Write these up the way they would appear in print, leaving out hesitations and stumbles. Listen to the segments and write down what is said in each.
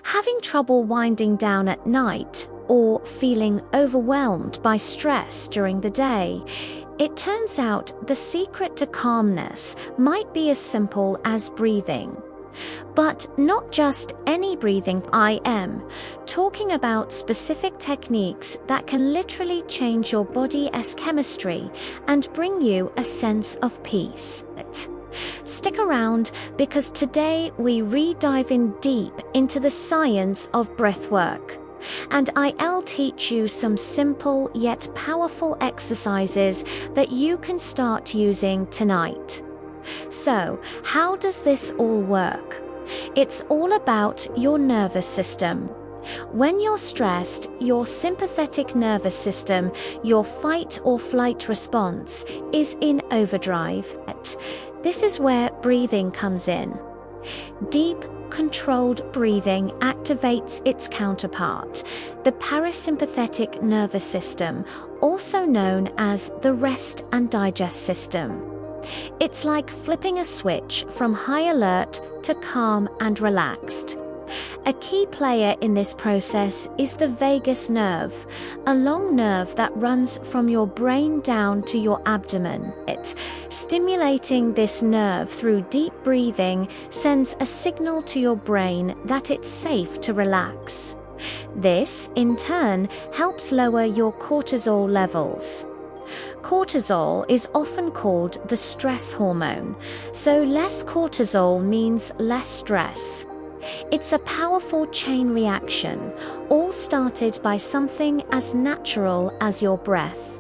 Having trouble winding down at night or feeling overwhelmed by stress during the day? It turns out the secret to calmness might be as simple as breathing. But not just any breathing. I am talking about specific techniques that can literally change your body's chemistry and bring you a sense of peace. Stick around, because today we dive in deep into the science of breathwork. And I'll teach you some simple yet powerful exercises that you can start using tonight. So, how does this all work? It's all about your nervous system. When you're stressed, your sympathetic nervous system, your fight or flight response, is in overdrive. This is where breathing comes in. Deep, controlled breathing activates its counterpart, the parasympathetic nervous system, also known as the rest and digest system. It's like flipping a switch from high alert to calm and relaxed. A key player in this process is the vagus nerve, a long nerve that runs from your brain down to your abdomen. Stimulating this nerve through deep breathing sends a signal to your brain that it's safe to relax. This, in turn, helps lower your cortisol levels. Cortisol is often called the stress hormone, so less cortisol means less stress. It's a powerful chain reaction, all started by something as natural as your breath.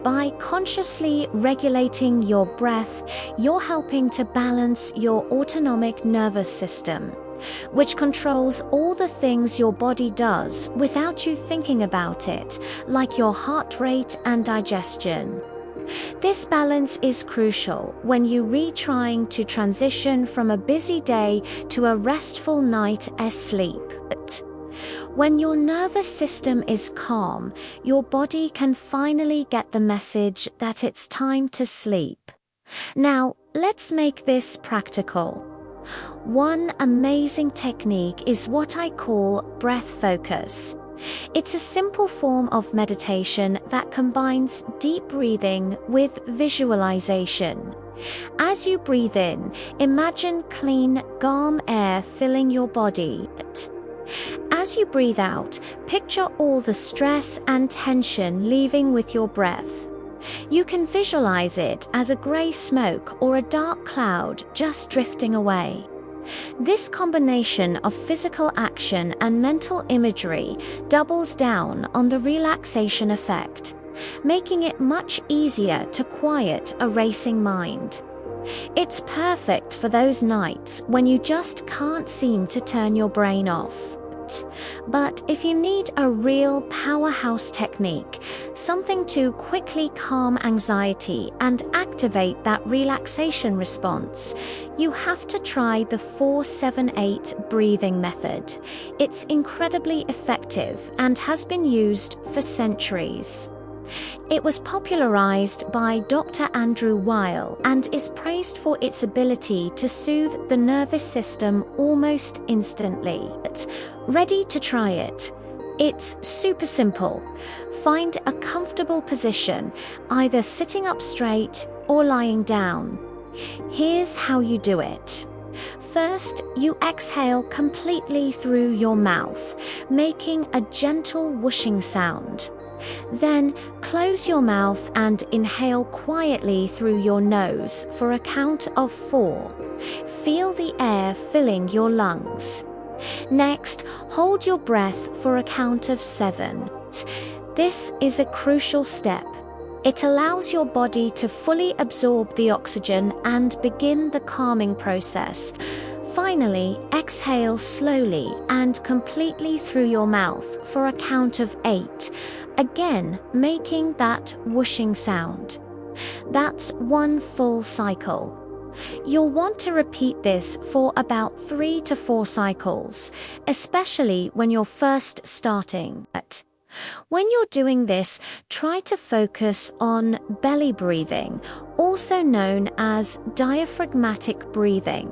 By consciously regulating your breath, you're helping to balance your autonomic nervous system, which controls all the things your body does without you thinking about it, like your heart rate and digestion. This balance is crucial when you're trying to transition from a busy day to a restful night's sleep. When your nervous system is calm, your body can finally get the message that it's time to sleep. Now, let's make this practical. One amazing technique is what I call breath focus. It's a simple form of meditation that combines deep breathing with visualization. As you breathe in, imagine clean, calm air filling your body. As you breathe out, picture all the stress and tension leaving with your breath. You can visualize it as a gray smoke or a dark cloud just drifting away. This combination of physical action and mental imagery doubles down on the relaxation effect, making it much easier to quiet a racing mind. It's perfect for those nights when you just can't seem to turn your brain off. But if you need a real powerhouse technique, something to quickly calm anxiety and activate that relaxation response, you have to try the 4-7-8 breathing method. It's incredibly effective and has been used for centuries. It was popularized by Dr. Andrew Weil and is praised for its ability to soothe the nervous system almost instantly. Ready to try it? It's super simple. Find a comfortable position, either sitting up straight or lying down. Here's how you do it. First, you exhale completely through your mouth, making a gentle whooshing sound. Then, close your mouth and inhale quietly through your nose for a count of 4. Feel the air filling your lungs. Next, hold your breath for a count of 7. This is a crucial step. It allows your body to fully absorb the oxygen and begin the calming process. Finally, exhale slowly and completely through your mouth for a count of 8, again making that whooshing sound. That's 1 full cycle. You'll want to repeat this for about 3 to 4 cycles, especially when you're first starting. When you're doing this, try to focus on belly breathing, also known as diaphragmatic breathing.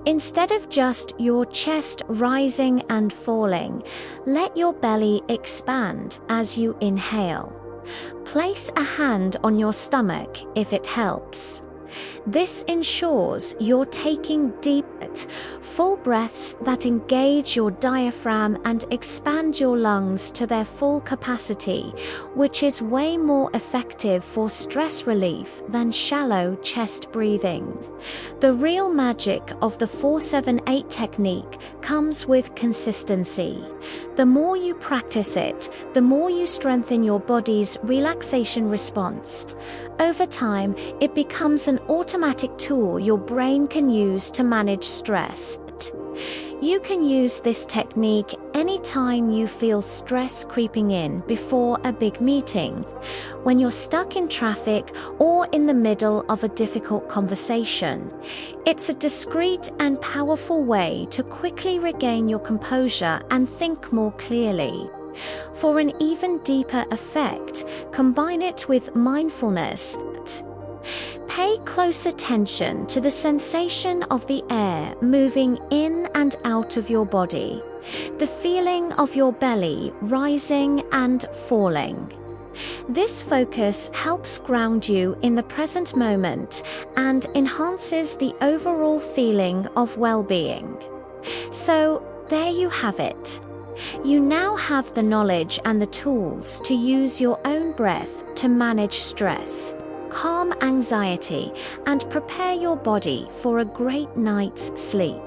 Instead of just your chest rising and falling, let your belly expand as you inhale. Place a hand on your stomach if it helps. This ensures you're taking deep, full breaths that engage your diaphragm and expand your lungs to their full capacity, which is way more effective for stress relief than shallow chest breathing. The real magic of the 4-7-8 technique comes with consistency. The more you practice it, the more you strengthen your body's relaxation response. Over time, it becomes an automatic tool your brain can use to manage stress. You can use this technique anytime you feel stress creeping in before a big meeting, when you're stuck in traffic, or in the middle of a difficult conversation. It's a discreet and powerful way to quickly regain your composure and think more clearly. For an even deeper effect, combine it with mindfulness. Pay close attention to the sensation of the air moving in and out of your body, the feeling of your belly rising and falling. This focus helps ground you in the present moment and enhances the overall feeling of well-being. So, there you have it. You now have the knowledge and the tools to use your own breath to manage stress, calm anxiety, and prepare your body for a great night's sleep.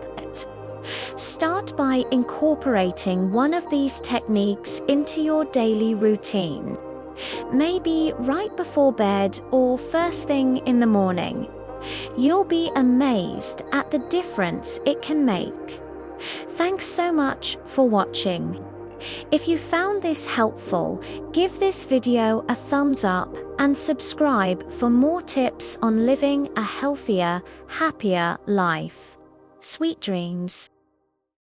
Start by incorporating one of these techniques into your daily routine. Maybe right before bed or first thing in the morning. You'll be amazed at the difference it can make. Thanks so much for watching. If you found this helpful, give this video a thumbs up and subscribe for more tips on living a healthier, happier life. Sweet dreams.